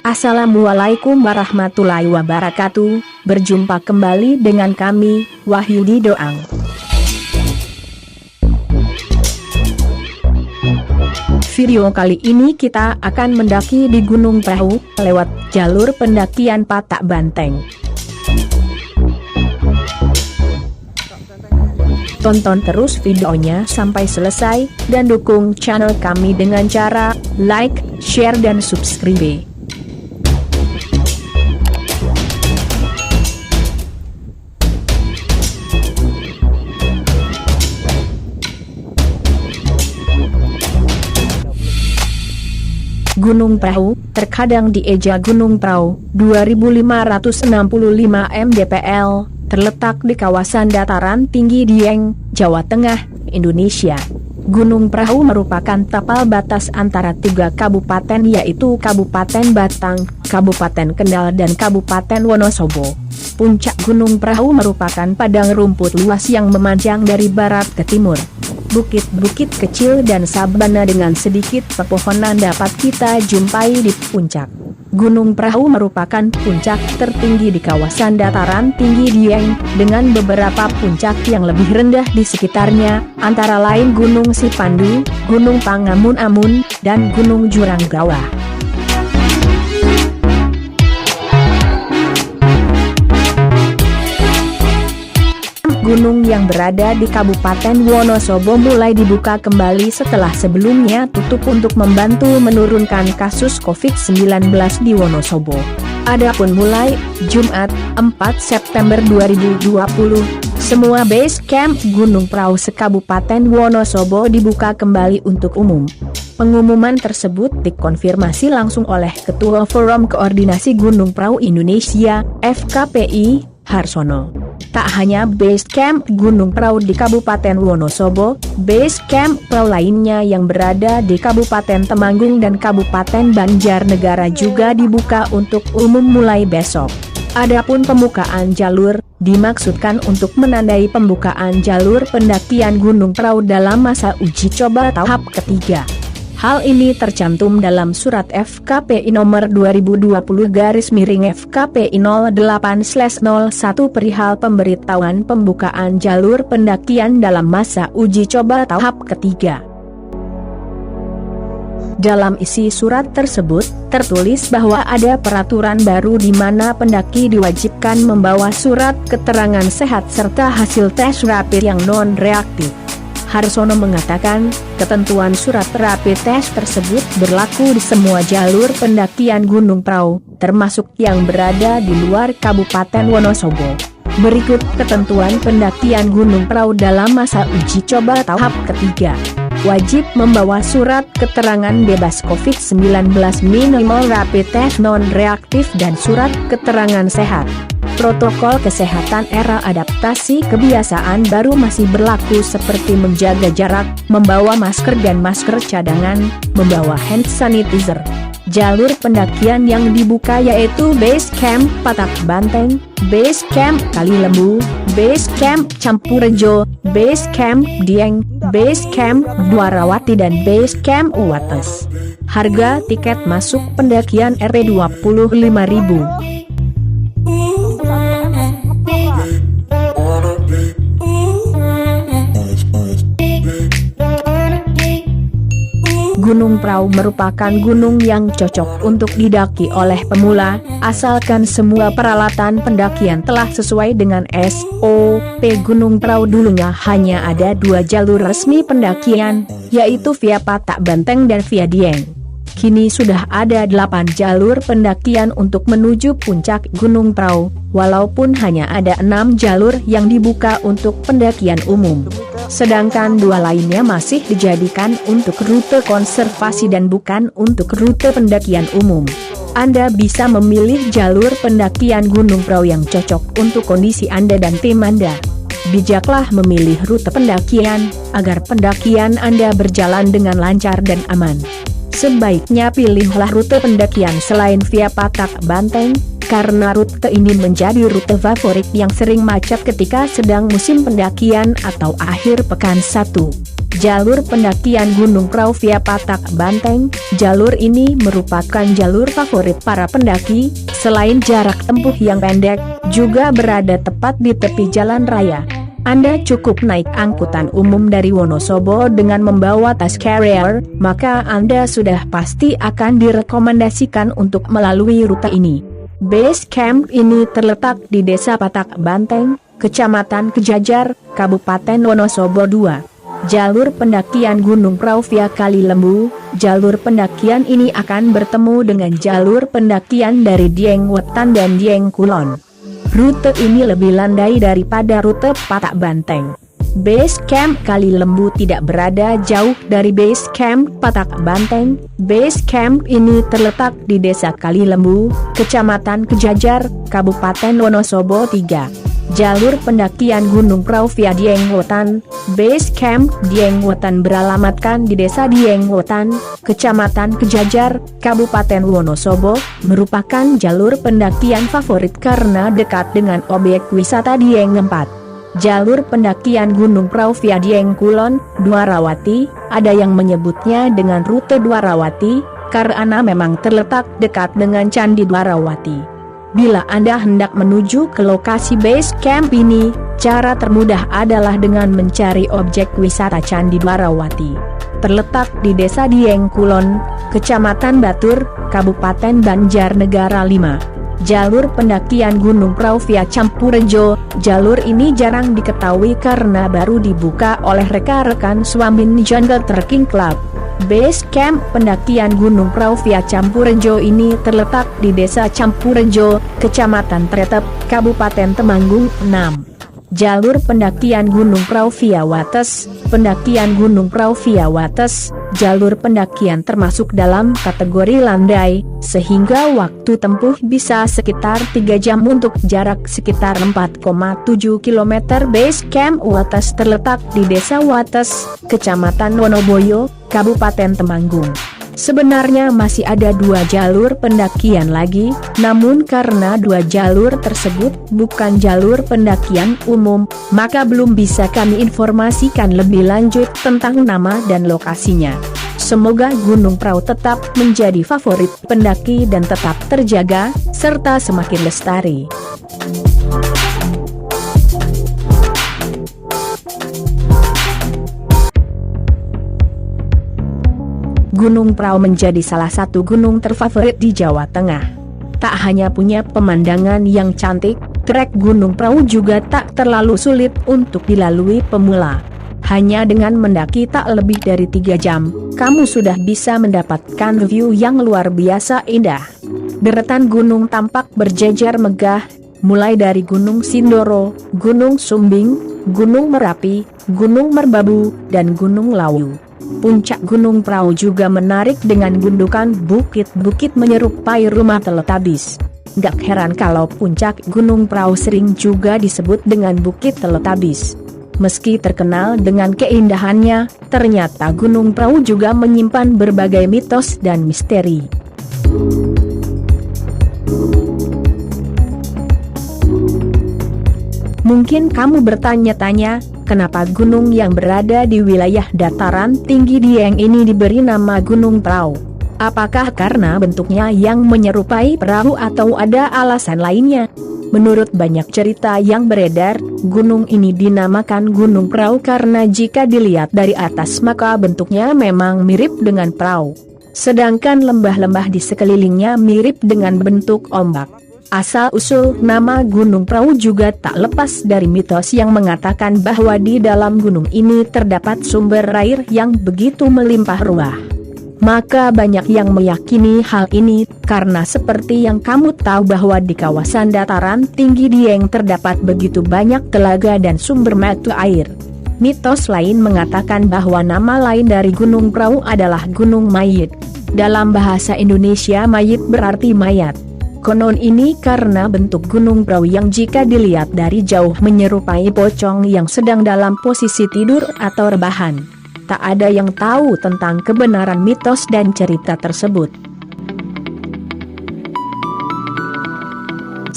Assalamualaikum warahmatullahi wabarakatuh. Berjumpa kembali dengan kami, Wahyudi Doang. Video kali ini kita akan mendaki di Gunung Prau lewat jalur pendakian Patak Banteng. Tonton terus videonya sampai selesai dan dukung channel kami dengan cara like, share dan subscribe. Gunung Prau, terkadang dieja Gunung Prau, 2565 mdpl, terletak di kawasan dataran tinggi Dieng, Jawa Tengah, Indonesia. Gunung Prau merupakan tapal batas antara tiga kabupaten yaitu Kabupaten Batang, Kabupaten Kendal dan Kabupaten Wonosobo. Puncak Gunung Prau merupakan padang rumput luas yang memanjang dari barat ke timur. Bukit-bukit kecil dan sabana dengan sedikit pepohonan dapat kita jumpai di puncak. Gunung Prau merupakan puncak tertinggi di kawasan dataran tinggi Dieng, dengan beberapa puncak yang lebih rendah di sekitarnya, antara lain Gunung Sipandu, Gunung Pangamun-Amun, dan Gunung Jurang Gawah. Gunung yang berada di Kabupaten Wonosobo mulai dibuka kembali setelah sebelumnya tutup untuk membantu menurunkan kasus COVID-19 di Wonosobo. Adapun mulai Jumat 4 September 2020, semua base camp Gunung Prau se-Kabupaten Wonosobo dibuka kembali untuk umum. Pengumuman tersebut dikonfirmasi langsung oleh Ketua Forum Koordinasi Gunung Prau Indonesia, FKPI, Harsono. Tak hanya base camp Gunung Prau di Kabupaten Wonosobo, base camp Prau lainnya yang berada di Kabupaten Temanggung dan Kabupaten Banjarnegara juga dibuka untuk umum mulai besok. Adapun pembukaan jalur, dimaksudkan untuk menandai pembukaan jalur pendakian Gunung Prau dalam masa uji coba tahap ketiga. Hal ini tercantum dalam surat FKPI nomor 2020-FKPI 08/01 perihal pemberitahuan pembukaan jalur pendakian dalam masa uji coba tahap ketiga. Dalam isi surat tersebut, tertulis bahwa ada peraturan baru di mana pendaki diwajibkan membawa surat keterangan sehat serta hasil tes rapid yang non-reaktif. Harsono mengatakan, ketentuan surat rapid test tersebut berlaku di semua jalur pendakian Gunung Prau, termasuk yang berada di luar Kabupaten Wonosobo. Berikut ketentuan pendakian Gunung Prau dalam masa uji coba tahap ketiga. Wajib membawa surat keterangan bebas COVID-19 minimal rapid test non-reaktif dan surat keterangan sehat. Protokol kesehatan era adaptasi kebiasaan baru masih berlaku seperti menjaga jarak, membawa masker dan masker cadangan, membawa hand sanitizer. Jalur pendakian yang dibuka yaitu Base Camp Patak Banteng, Base Camp Kali Lembu, Base Camp Campurejo, Base Camp Dieng, Base Camp Dwarawati dan Base Camp Wates. Harga tiket masuk pendakian Rp25.000. Gunung Prau merupakan gunung yang cocok untuk didaki oleh pemula, asalkan semua peralatan pendakian telah sesuai dengan SOP. Gunung Prau dulunya hanya ada dua jalur resmi pendakian, yaitu via Patak Banteng dan via Dieng. Kini sudah ada 8 jalur pendakian untuk menuju puncak Gunung Prau, walaupun hanya ada 6 jalur yang dibuka untuk pendakian umum. Sedangkan 2 lainnya masih dijadikan untuk rute konservasi dan bukan untuk rute pendakian umum. Anda bisa memilih jalur pendakian Gunung Prau yang cocok untuk kondisi Anda dan tim Anda. Bijaklah memilih rute pendakian, agar pendakian Anda berjalan dengan lancar dan aman. Sebaiknya pilihlah rute pendakian selain via Patak Banteng, karena rute ini menjadi rute favorit yang sering macet ketika sedang musim pendakian atau akhir pekan. 1. Jalur pendakian Gunung Prau via Patak Banteng. Jalur ini merupakan jalur favorit para pendaki, selain jarak tempuh yang pendek, juga berada tepat di tepi jalan raya. Anda cukup naik angkutan umum dari Wonosobo dengan membawa tas carrier, maka Anda sudah pasti akan direkomendasikan untuk melalui rute ini. Base camp ini terletak di Desa Patak Banteng, Kecamatan Kejajar, Kabupaten Wonosobo II. Jalur pendakian Gunung Prau via Kali Lembu. Jalur pendakian ini akan bertemu dengan jalur pendakian dari Dieng Wetan dan Dieng Kulon. Rute ini lebih landai daripada rute Patak Banteng. Base camp Kali Lembu tidak berada jauh dari base camp Patak Banteng. Base camp ini terletak di Desa Kali Lembu, Kecamatan Kejajar, Kabupaten Wonosobo III. Jalur pendakian Gunung Prau via Dieng Wetan. Base camp Dieng Wetan beralamatkan di Desa Dieng Wetan, Kecamatan Kejajar, Kabupaten Wonosobo, merupakan jalur pendakian favorit karena dekat dengan objek wisata Dieng 4. Jalur pendakian Gunung Prau via Dieng Kulon, Dwarawati, ada yang menyebutnya dengan rute Dwarawati, karena memang terletak dekat dengan Candi Dwarawati. Bila Anda hendak menuju ke lokasi base camp ini, cara termudah adalah dengan mencari objek wisata Candi Dwarawati. Terletak di Desa Dieng Kulon, Kecamatan Batur, Kabupaten Banjarnegara 5. Jalur pendakian Gunung Prau via Campurejo. Jalur ini jarang diketahui karena baru dibuka oleh rekan-rekan Swamin Jungle Trekking Club. Base camp pendakian Gunung Prau via Campurejo ini terletak di Desa Campurejo, Kecamatan Tretep, Kabupaten Temanggung 6. Jalur pendakian Gunung Prau via Wates. Pendakian Gunung Prau via Wates, jalur pendakian termasuk dalam kategori landai, sehingga waktu tempuh bisa sekitar 3 jam untuk jarak sekitar 4,7 km. Base camp Wates terletak di Desa Wates, Kecamatan Wonoboyo, Kabupaten Temanggung. Sebenarnya masih ada 2 jalur pendakian lagi, namun karena 2 jalur tersebut bukan jalur pendakian umum, maka belum bisa kami informasikan lebih lanjut tentang nama dan lokasinya. Semoga Gunung Prau tetap menjadi favorit pendaki dan tetap terjaga, serta semakin lestari. Gunung Prau menjadi salah satu gunung terfavorit di Jawa Tengah. Tak hanya punya pemandangan yang cantik, trek Gunung Prau juga tak terlalu sulit untuk dilalui pemula. Hanya dengan mendaki tak lebih dari 3 jam, kamu sudah bisa mendapatkan view yang luar biasa indah. Deretan gunung tampak berjejer megah, mulai dari Gunung Sindoro, Gunung Sumbing, Gunung Merapi, Gunung Merbabu, dan Gunung Lawu. Puncak Gunung Prau juga menarik dengan gundukan bukit-bukit menyerupai rumah Teletubbies. Gak heran kalau puncak Gunung Prau sering juga disebut dengan Bukit Teletubbies. Meski terkenal dengan keindahannya, ternyata Gunung Prau juga menyimpan berbagai mitos dan misteri. Mungkin kamu bertanya-tanya, kenapa gunung yang berada di wilayah dataran tinggi Dieng ini diberi nama Gunung Prau? Apakah karena bentuknya yang menyerupai perahu atau ada alasan lainnya? Menurut banyak cerita yang beredar, gunung ini dinamakan Gunung Prau karena jika dilihat dari atas maka bentuknya memang mirip dengan perahu. Sedangkan lembah-lembah di sekelilingnya mirip dengan bentuk ombak. Asal-usul nama Gunung Prau juga tak lepas dari mitos yang mengatakan bahwa di dalam gunung ini terdapat sumber air yang begitu melimpah ruah. Maka banyak yang meyakini hal ini, karena seperti yang kamu tahu bahwa di kawasan dataran tinggi Dieng terdapat begitu banyak telaga dan sumber mata air. Mitos lain mengatakan bahwa nama lain dari Gunung Prau adalah Gunung Mayit. Dalam bahasa Indonesia mayit berarti mayat. Konon ini karena bentuk Gunung Prau yang jika dilihat dari jauh menyerupai pocong yang sedang dalam posisi tidur atau rebahan. Tak ada yang tahu tentang kebenaran mitos dan cerita tersebut.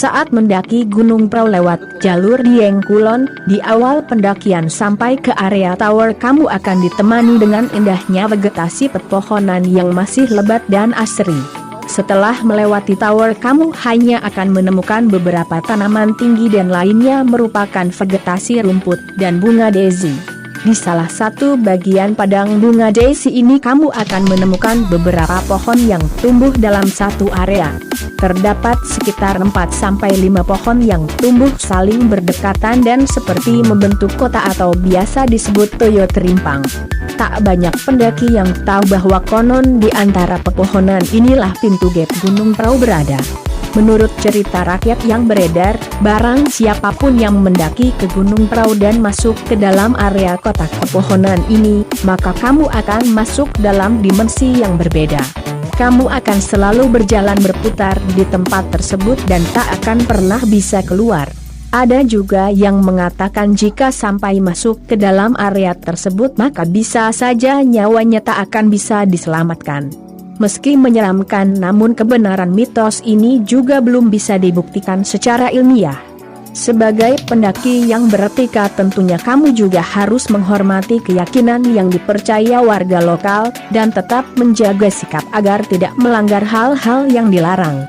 Saat mendaki Gunung Prau lewat jalur Dieng Kulon, di awal pendakian sampai ke area tower kamu akan ditemani dengan indahnya vegetasi pepohonan yang masih lebat dan asri. Setelah melewati tower kamu hanya akan menemukan beberapa tanaman tinggi dan lainnya merupakan vegetasi rumput dan bunga daisy. Di salah satu bagian padang bunga daisy ini kamu akan menemukan beberapa pohon yang tumbuh dalam satu area. Terdapat sekitar 4-5 pohon yang tumbuh saling berdekatan dan seperti membentuk kota atau biasa disebut toyo terimpang. Tak banyak pendaki yang tahu bahwa konon di antara pepohonan inilah pintu gate Gunung Prau berada. Menurut cerita rakyat yang beredar, barang siapapun yang mendaki ke Gunung Prau dan masuk ke dalam area kotak pepohonan ini, maka kamu akan masuk dalam dimensi yang berbeda. Kamu akan selalu berjalan berputar di tempat tersebut dan tak akan pernah bisa keluar. Ada juga yang mengatakan jika sampai masuk ke dalam area tersebut maka bisa saja nyawanya tak akan bisa diselamatkan. Meski menyeramkan namun kebenaran mitos ini juga belum bisa dibuktikan secara ilmiah. Sebagai pendaki yang beretika tentunya kamu juga harus menghormati keyakinan yang dipercaya warga lokal dan tetap menjaga sikap agar tidak melanggar hal-hal yang dilarang.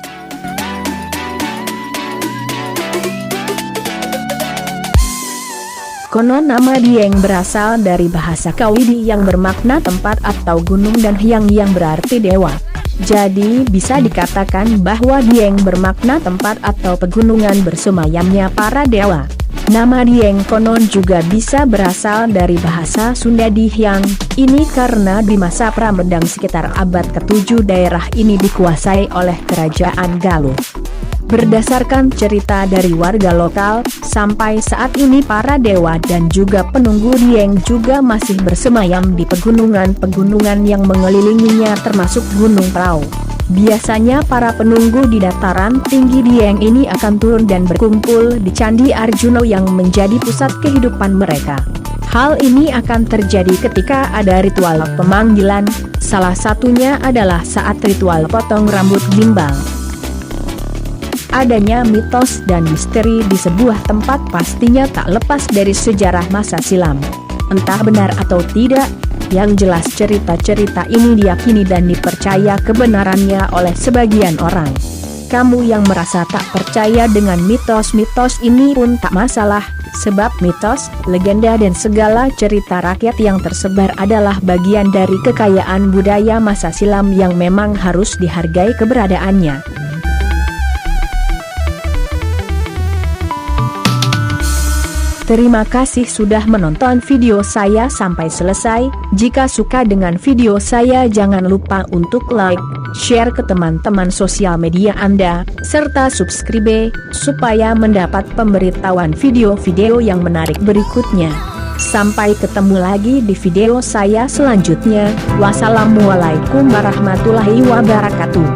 Konon nama Dieng berasal dari bahasa Kawidi yang bermakna tempat atau gunung dan Hyang yang berarti dewa. Jadi bisa dikatakan bahwa Dieng bermakna tempat atau pegunungan bersemayamnya para dewa. Nama Dieng konon juga bisa berasal dari bahasa Sunda Dihyang, ini karena di masa Pramedang sekitar abad ke-7 daerah ini dikuasai oleh kerajaan Galuh. Berdasarkan cerita dari warga lokal, sampai saat ini para dewa dan juga penunggu Dieng juga masih bersemayam di pegunungan-pegunungan yang mengelilinginya termasuk Gunung Prau. Biasanya para penunggu di dataran tinggi Dieng ini akan turun dan berkumpul di Candi Arjuna yang menjadi pusat kehidupan mereka. Hal ini akan terjadi ketika ada ritual pemanggilan, salah satunya adalah saat ritual potong rambut gimbal. Adanya mitos dan misteri di sebuah tempat pastinya tak lepas dari sejarah masa silam. Entah benar atau tidak, yang jelas cerita-cerita ini diyakini dan dipercaya kebenarannya oleh sebagian orang. Kamu yang merasa tak percaya dengan mitos-mitos ini pun tak masalah, sebab mitos, legenda dan segala cerita rakyat yang tersebar adalah bagian dari kekayaan budaya masa silam yang memang harus dihargai keberadaannya. Terima kasih sudah menonton video saya sampai selesai. Jika suka dengan video saya jangan lupa untuk like, share ke teman-teman sosial media Anda, serta subscribe, supaya mendapat pemberitahuan video-video yang menarik berikutnya. Sampai ketemu lagi di video saya selanjutnya. Wassalamualaikum warahmatullahi wabarakatuh.